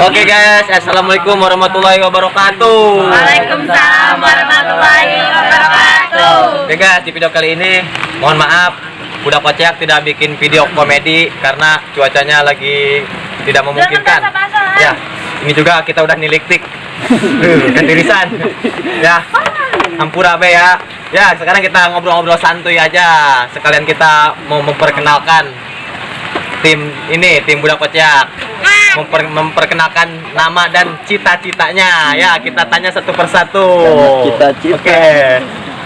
Oke guys, assalamualaikum warahmatullahi wabarakatuh. Waalaikumsalam warahmatullahi wabarakatuh. Oke guys, di video kali ini mohon maaf Budak Kocak tidak bikin video komedi karena cuacanya lagi tidak memungkinkan. Ya, ini juga kita udah niliktik. Kendirisan. Ya. Hampura be ya. Ya, sekarang kita ngobrol-ngobrol santuy aja. Sekalian kita mau memperkenalkan tim Budak Kocak. Memperkenalkan nama dan cita-citanya. Ya, kita tanya satu persatu. Cita-cita. Oke.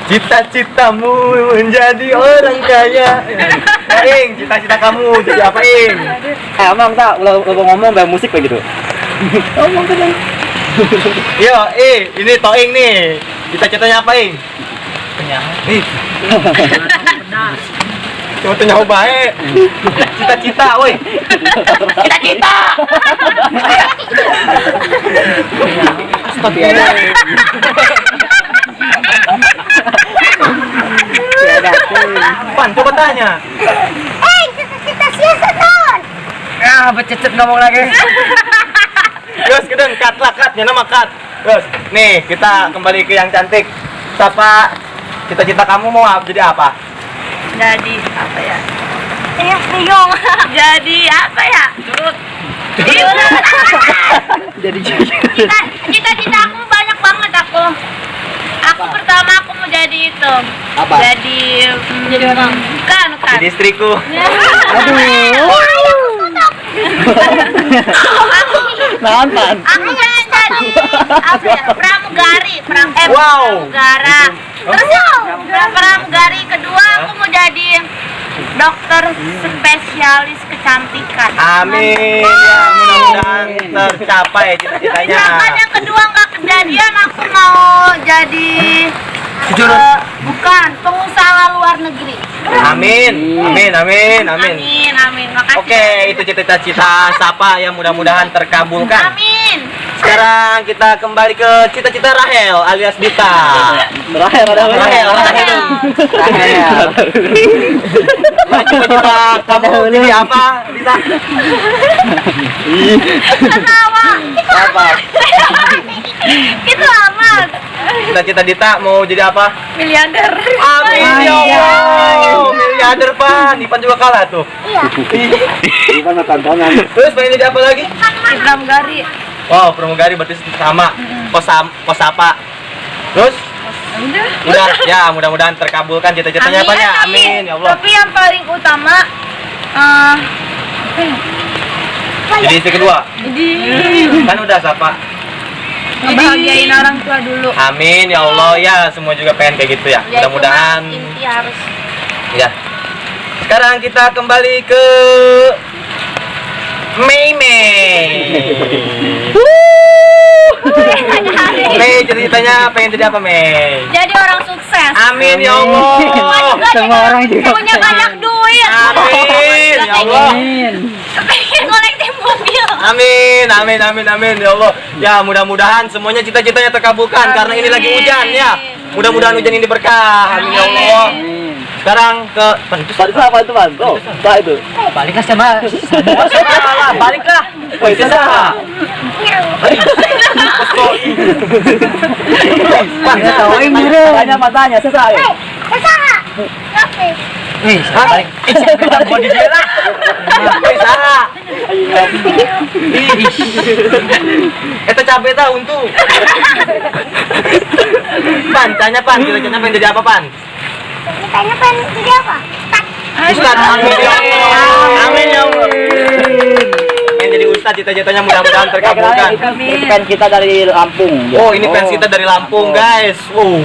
Cita-citamu menjadi orang kaya. Ing, cita-cita kamu jadi apa, Ing? Emang tak lo ngomong kayak musik kayak gitu. Ngomong kan. Yo, ini Toing nih. Cita-citanya apa, Ing? Ih. Cuma tanya baik. Cita-cita, woi. Cita-cita. Astaga. Pan, coba tanya. Cita-cita siapa tuh? Ah, bececet ngomong lagi. Terus kita cut nama cut. Terus, nih kita kembali ke yang cantik. Siapa cita-cita kamu mau jadi apa? Jadi apa ya? Bingung. Jadi apa ya? Jadi Cita-cita aku banyak banget aku. Aku pertama aku mau jadi itu. Apa? Jadi orang. Bukan. Jadi istriku. Nonton. Aku pengen jadi apa ya? Pramugari, Wow. pramugara. Terus pramugari kedua aku mau jadi dokter spesialis kecantikan. Amin. Ya, mudah-mudahan tercapai cita-citanya. Sedangkan yang kedua nggak kejadian, aku mau jadi bukan pengusaha luar negeri. Amin. Amin. Amin. Makasih. Oke, itu cita-cita siapa yang mudah-mudahan terkabulkan. Amin. Sekarang kita kembali ke cita-cita Rahel alias Dita. Rahel. Cita-cita kamu jadi apa, Dita? Ketawa. Apa? Itu amat. Cita-cita Dita mau jadi apa? Miliarder. Amin ya Allah. Miliarder, Pan. Ipan juga kalah tuh. Iya. Bukan tontonan. Terus pengen jadi apa lagi? Pramugari. Wow, pramugari berarti sama. Pos apa? Terus? Udah, ya mudah-mudahan terkabulkan cita-citanya Pan ya. Amin ya Allah. Tapi yang paling utama Jadi istri kedua. Kan udah siapa? ngebahagiain orang tua dulu. Amin ya Allah, ya semua juga pengen kayak gitu ya. Ya, Mudah-mudahan cuma inti harus. ya. Sekarang kita kembali ke Mei. Mei, ceritanya pengen jadi apa, Mei? Jadi orang sukses. Amin ya Allah. Semua orang juga punya banyak duit. Amin ya Allah. Pengen koleksi mobil. Amin ya Allah. Ya mudah-mudahan semuanya cita-citanya terkabulkan karena ini lagi hujan ya. Mudah-mudahan hujan ini berkah. Amin ya Allah. Sekarang ke Balik apa itu, Bang? Oh, tak itu. baliklah sama baliklah. Woi, sesa. Pan, Tanya matanya, selesai. balik. Mau dijela. Woi, saha. Eta capek tah untuk. Pan, tanya Pan, kira-kira pengen jadi apa, Pan? Tanya pengen jadi apa? Ustaz, amin ya Allah. Amin ya Allah. Pengen jadi ustaz, cita-citanya mudah-mudahan terkabulkan. Itu kan kita dari Lampung. Oh, ini fans kita dari Lampung, guys. Oh,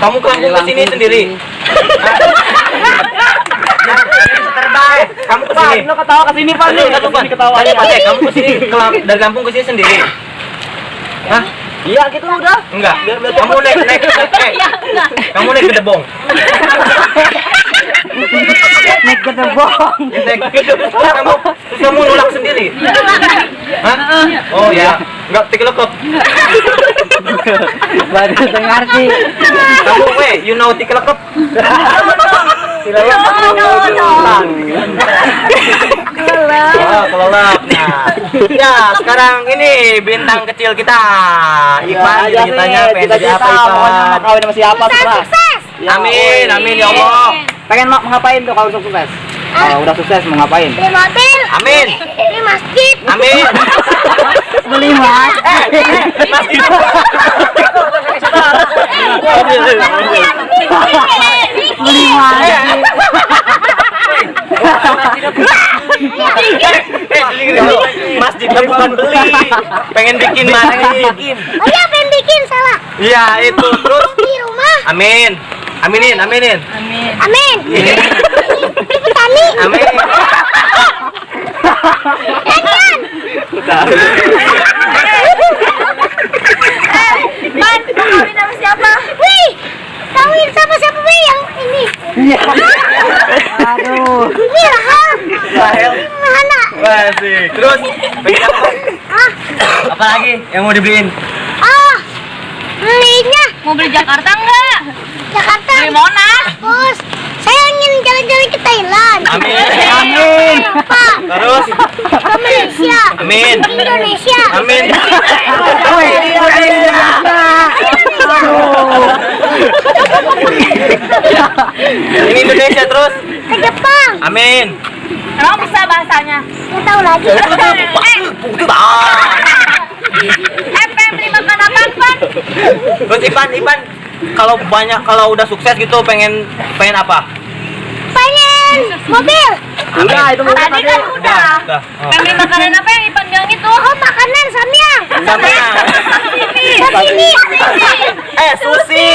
kamu ke Lampung kesini sendiri? Terbaik. Kamu kesini? Lo ketawa kesini, Pak. Ketawa. Kamu kesini dari Lampung kesini sendiri? Hah? Iya, gitu udah. Enggak. Kamu naik. Kamu naik ke Debong. Naik ke Debong. Kamu nolak sendiri? Hah? Oh ya, enggak tikelekep. Baru dengar sih. Kamu you know tikelekep? Kelelep. Nah, ya sekarang ini bintang kecil kita. Ipan ceritanya pengen jadi apa Pokoknya mau Ipan? kawin sama siapa terserah. Sukses. Ya, Amin, amin ya Allah. Pengen mau ngapain tuh kalau sukses? Kalau udah sukses mau ngapain? Beli mobil. Amin. Beli masjid. Amin. Beli mas. Masjid. Beli mas. Masjidnya bukan beli. Pengen bikin masjid. Oh iya, pengen bikin salah. Iya, itu terus. Di rumah. Amin. Aminin. Amin. Iya. Di petani. Amin. Nyanyian. Man, mau kawin sama siapa? Wih, kawin sama siapa Wih yang ini? Iya. Aduh. Ini Rahel. Rahel. Mana? Masih. Terus pengen apa? Ah, Apa lagi yang mau dibeliin? belinya Mau beli Jakarta enggak? Jakarta. Beli Monas. Bos, saya ingin jalan-jalan ke Thailand. Amin. Amin. Pak, Terus? ke Malaysia. Amin. Indonesia. Amin. Woi, Indonesia. Ini Indonesia terus. Ke Jepang. Amin. Emang bisa bahasanya? Nggak tahu lagi. Pengen beli makan apa, Pan? Terus Ipan, kalau udah sukses gitu pengen apa? Pengen mobil. Udah itu mau Tadi kan udah. Udah. Pengen beli makanan apa yang Ipan bilang itu? Oh, makanan samyang. Samyang. Sashimi. Sushi.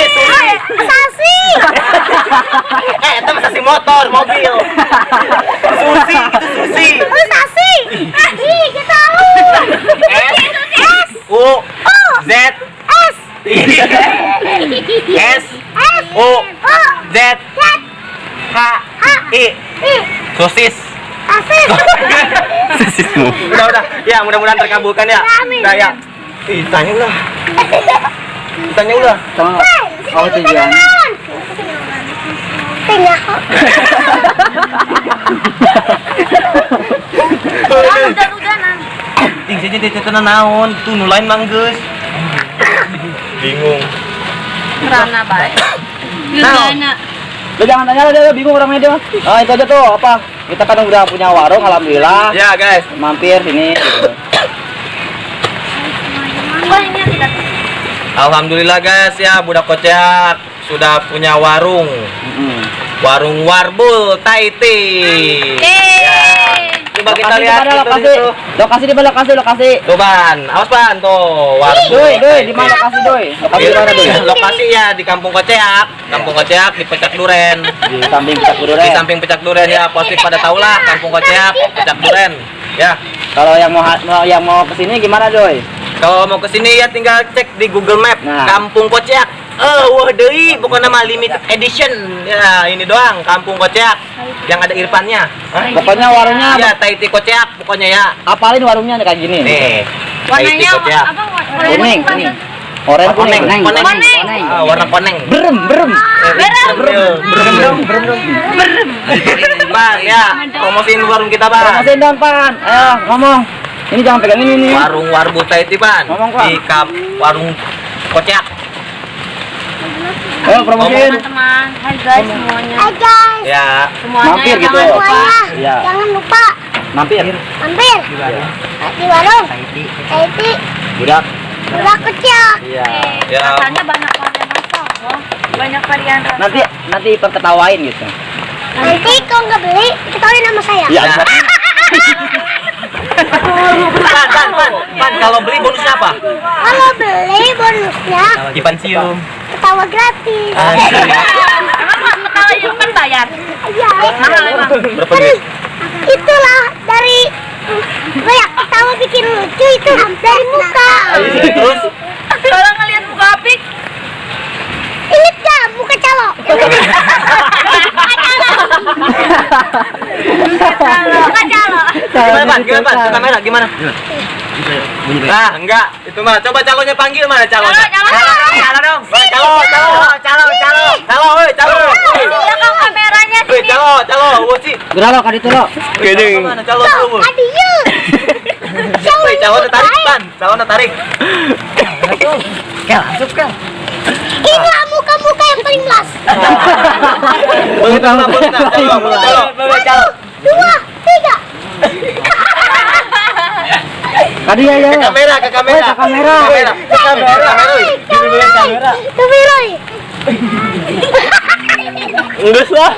Sasi. Itu masih motor, mobil. Sushi, itu sushi. Oh, sasi. Ih, kita tahu. S U Z S. S S. U Oh, Z H I sosis. Asis. Sosismu. Udah. Ya, mudah-mudahan terkabulkan ya. Amin. Udah ya. Tanya udah. Tanya udah. Sama apa tujuan? Tengah. Udah-udahan. Ting saja dia tetenan naon, tuh nulain manggeus. Bingung. Merana baik. Nah. Lu jangan tanya lah dia bingung orangnya dia. Ah itu aja tuh apa? Kita kan udah punya warung alhamdulillah. Ya, guys. Mampir sini gitu. Wah, ini yang tidak. Alhamdulillah guys ya, budak kocak sudah punya warung. Warung Warbul Taiti. Coba kita lihat lokasi. Lokasi di mana lokasi? Tuh Ban, awas Ban tuh Warbul. Doi, di mana lokasi doi? Lokasi di mana doi? Lokasi ya di Kampung Koceak. Kampung Koceak di Pecak Duren. Di samping Pecak Duren. Di samping Pecak Duren ya, pasti pada tahu lah Kampung Koceak, Pecak Duren. Ya. Kalau yang mau kesini gimana doi? Kalau mau kesini ya tinggal cek di Google Map Nah. Kampung Koceak. Wah deui, bukan nama limited edition. Ya, ini doang Kampung Koceak yang ada Irfannya. Hah? Pokoknya warungnya Ya, Taiti Koceak pokoknya ya. apalin warungnya kayak gini. Nih. Warnanya Taiti Koceak. apa? Kuning. Oranye kuning. Koneng. Warna koneng. Berem. Berem. Bang, ya, promosiin warung kita, Bang. Promosiin dong, Pan. Ayo, ngomong. Ini jangan pegang ini nih. Warung Warbul Taiti, Bang. Ngomong, Pak. Di warung Koceak. Ayo promosiin. Teman-teman, hai guys semuanya. Hai guys. Ya, Semuanya Mampir ya, gitu. jangan lupa. Semuanya. Iya. Jangan lupa Mampir. mampir di warung Taiti. Budak. Budak kecil. Iya. Ya. Rasanya banyak varian rasa loh. Banyak varian rasa. Nanti perketawain gitu. Nanti kalau nggak beli, ketahuin nama saya. Iya. Ya. Pan, kalau beli bonusnya apa? Kalau beli bonusnya Ipan sium. ketawa gratis. Emang ketawa itu kan bayar. Iya. Mahal emang. Berapa duit? Itulah dari banyak ketawa bikin lucu itu dari muka. Terus Kalau ngelihat muka Apik, Ingat gak muka calo? Muka calo. gimana, Pan? Gimana, Pan? Ke kamera gimana? Nah, enggak. Itu mah. Coba calonnya panggil mana calonnya? Calo. Calo dong. Calo. Belakang kameranya Woi, sini. calo. calo, wosi. Gerak lo kadi tuh lo. Gini. Mana calo lu? Adieu. Woi, calo tarik pan, calo tarik. Kel, masuk kel. Inilah muka-muka yang paling las. Boleh calo, Calo. 2, 3. Kadi ya ya. Ke kamera. Ke kamera. Kamera. Kamera. Kamera. Enggak lah.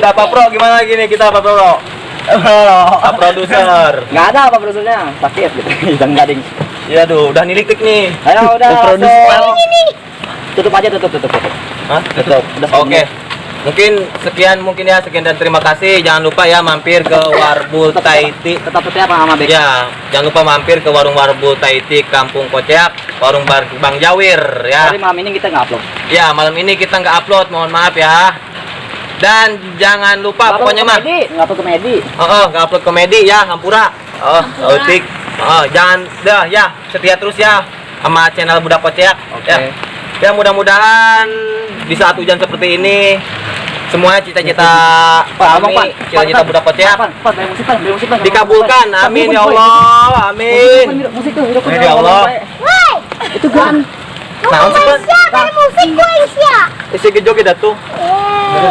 Udah apa pro gimana lagi nih kita apa pro? Apa produser? Enggak ada apa produsernya. Sakit gitu. Hidang gading. Iya tuh, udah nilik nih. Ayo udah. Produser. Tutup aja tutup. Hah? Tutup. Udah. Oke. Sekian dan terima kasih. Jangan lupa ya mampir ke Warbul Taiti. Tetap setia sama Bek. Ya, jangan lupa mampir ke warung Warbul Taiti Kampung Koceak, warung Bang Jawir ya. Tapi malam ini kita nggak upload. Ya, malam ini kita nggak upload, mohon maaf ya. Dan jangan lupa pokoknya mah. Nggak upload komedi. Nggak upload komedi ya, Hampura. Autik. Jangan dah ya, setia terus ya sama channel Budak Koceak. Oke. Ya. Ya mudah-mudahan di saat hujan seperti ini semuanya cita-cita kami, cita-cita Budak Koceak Beri musik, Pan. dikabulkan. Amin ya Allah. Amin. Musik tuh, hidup Amin ya Allah. Woi, Itu kan. Nah, Malaysia kan musik Malaysia. isi joget dah tuh.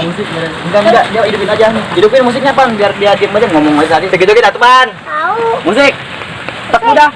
Musik, enggak, dia hidupin aja. Hidupin musiknya, Pan, biar dia diem aja ngomong aja tadi. Isi joget dah tuh, Ban. Tahu. Musik. Tak mudah.